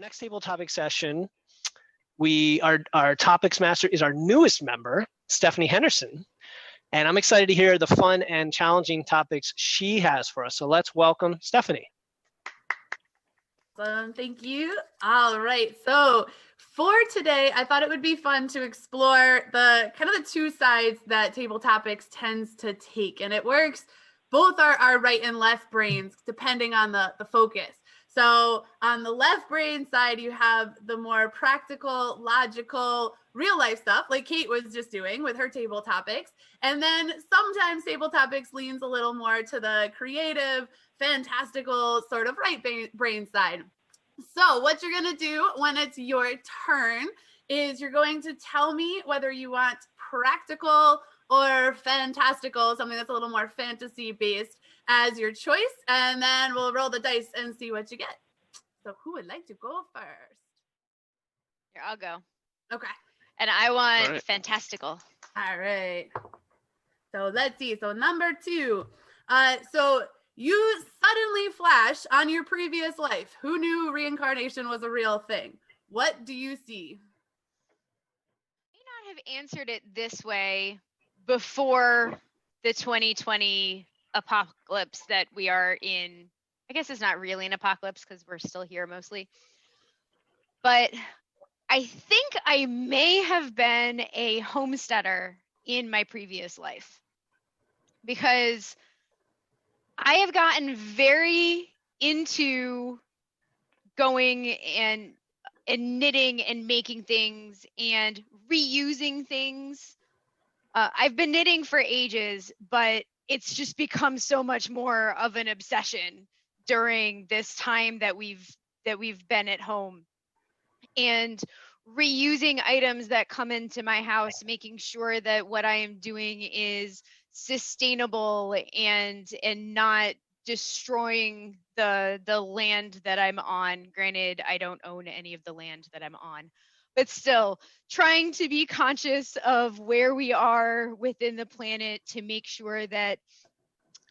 next table topic session, our topics master is our newest member, Stephanie Henderson. And I'm excited to hear the fun and challenging topics she has for us. So let's welcome Stephanie. Thank you. All right. So for today, I thought it would be fun to explore the two sides that table topics tends to take. And it works both our right and left brains, depending on the focus. So on the left brain side, you have the more practical, logical, real life stuff like Kate was just doing with her table topics. And then sometimes table topics leans a little more to the creative, fantastical sort of right brain side. So what you're going to do when it's your turn is you're going to tell me whether you want practical or fantastical, something that's a little more fantasy based as your choice. And then we'll roll the dice and see what you get. So who would like to go first? Here, I'll go. Okay. And I want fantastical. All right. So let's see. So number 2. So you suddenly flash on your previous life. Who knew reincarnation was a real thing? What do you see? I may not have answered it this way before the 2020 apocalypse that we are in. I guess it's not really an apocalypse because we're still here mostly. But I think I may have been a homesteader in my previous life because I have gotten very into going and knitting and making things and reusing things. I've been knitting for ages, but it's just become so much more of an obsession during this time that we've been at home. And reusing items that come into my house, making sure that what I am doing is sustainable and not destroying the land that I'm on. Granted, I don't own any of the land that I'm on, but still trying to be conscious of where we are within the planet to make sure that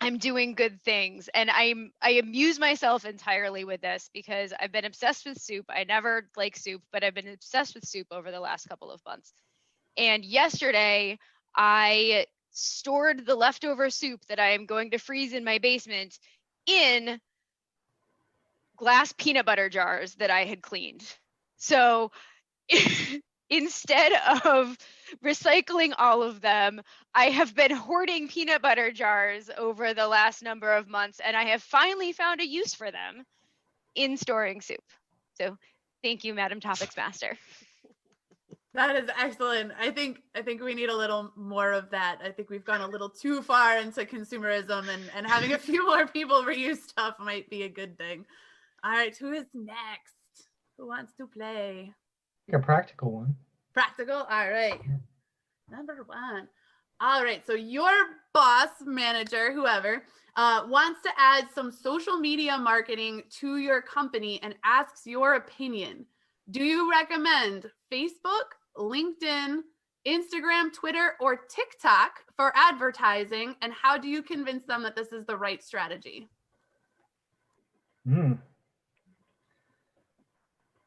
I'm doing good things. And I amuse myself entirely with this because I've been obsessed with soup. I never like soup, but I've been obsessed with soup over the last couple of months. And yesterday I stored the leftover soup that I am going to freeze in my basement in glass peanut butter jars that I had cleaned. So instead of recycling all of them, I have been hoarding peanut butter jars over the last number of months, and I have finally found a use for them in storing soup. So thank you, Madam Topics Master. That is excellent. I think we need a little more of that. I think we've gone a little too far into consumerism, and having a few more people reuse stuff might be a good thing. All right, who is next? Who wants to play? A practical one. Practical? All right. Number 1. All right, so your boss, manager, whoever, wants to add some social media marketing to your company and asks your opinion. Do you recommend Facebook, LinkedIn, Instagram, Twitter, or TikTok for advertising? And how do you convince them that this is the right strategy?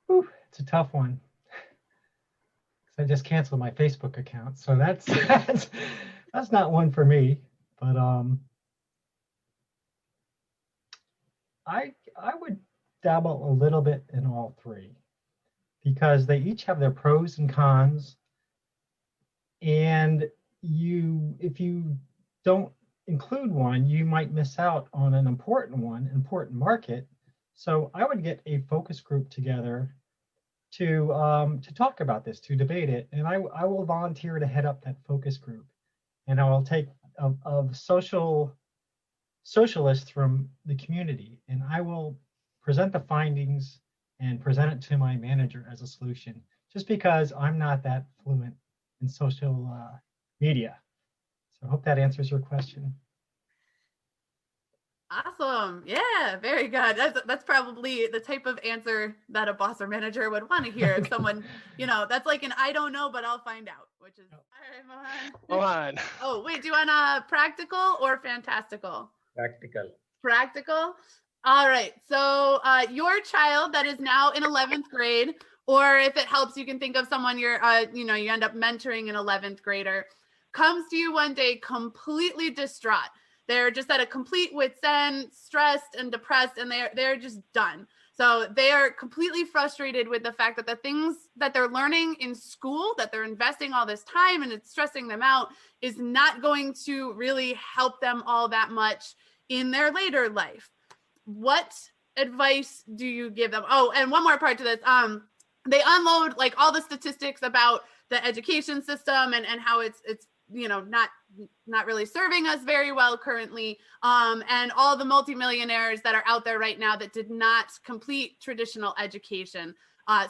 It's a tough one. I just canceled my Facebook account, so that's not one for me. But I would dabble a little bit in all 3 because they each have their pros and cons. And if you don't include one, you might miss out on an important market. So I would get a focus group together to talk about this, to debate it, and I will volunteer to head up that focus group, and I will take of socialists from the community, and I will present the findings and present it to my manager as a solution. Just because I'm not that fluent in social media, so I hope that answers your question. Awesome. Yeah, very good. That's probably the type of answer that a boss or manager would want to hear. If someone, that's like an I don't know, but I'll find out, which is all right, Mohan. Oh, wait, do you want a practical or fantastical? Practical. Practical? All right. So your child that is now in 11th grade, or if it helps, you can think of someone you end up mentoring an 11th grader, comes to you one day completely distraught. They're just at a complete wit's end, stressed and depressed, and they're just done. So they are completely frustrated with the fact that the things that they're learning in school, that they're investing all this time and it's stressing them out, is not going to really help them all that much in their later life. What advice do you give them? Oh, and one more part to this. They unload like all the statistics about the education system and how it's not really serving us very well currently, and all the multimillionaires that are out there right now that did not complete traditional education.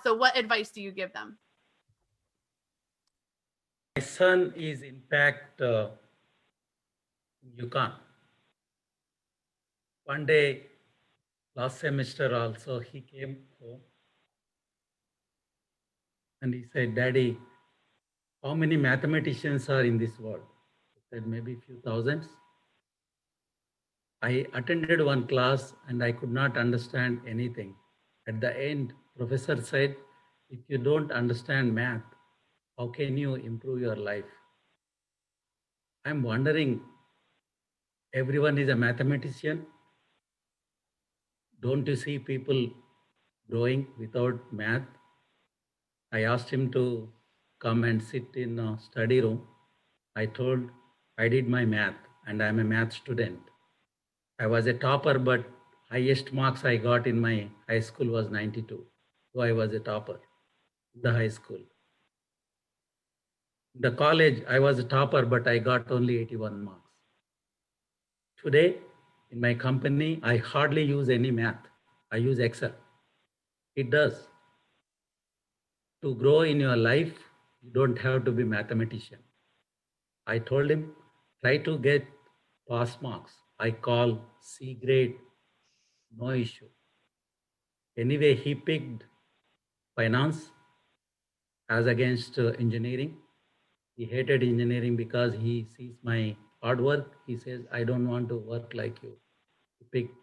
So what advice do you give them? My son is in fact in Yukon. One day, last semester also, he came home and he said, "Daddy, how many mathematicians are in this world?" I said, "Maybe a few thousands." I attended one class and I could not understand anything. At the end, professor said, "If you don't understand math, how can you improve your life?" I'm wondering, everyone is a mathematician. Don't you see people growing without math? I asked him to come and sit in a study room. I told I did my math and I'm a math student. I was a topper, but highest marks I got in my high school was 92. So I was a topper in the high school. In the college, I was a topper, but I got only 81 marks. Today, in my company, I hardly use any math. I use Excel. It does. To grow in your life, you don't have to be a mathematician. I told him, try to get pass marks. I call C grade, no issue. Anyway, he picked finance as against engineering. He hated engineering because he sees my hard work. He says, I don't want to work like you. He picked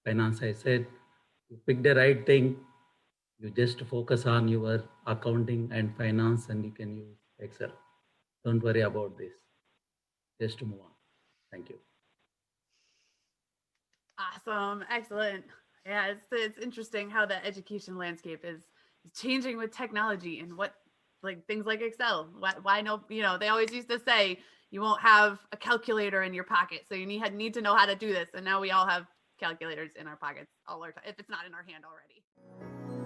finance. I said, you picked the right thing. You just focus on your accounting and finance and you can use Excel. Don't worry about this. Just move on. Thank you. Awesome. Excellent. Yeah, it's interesting how the education landscape is changing with technology and what things like Excel. Why no, they always used to say you won't have a calculator in your pocket. So you need to know how to do this. And now we all have calculators in our pockets all our time, if it's not in our hand already.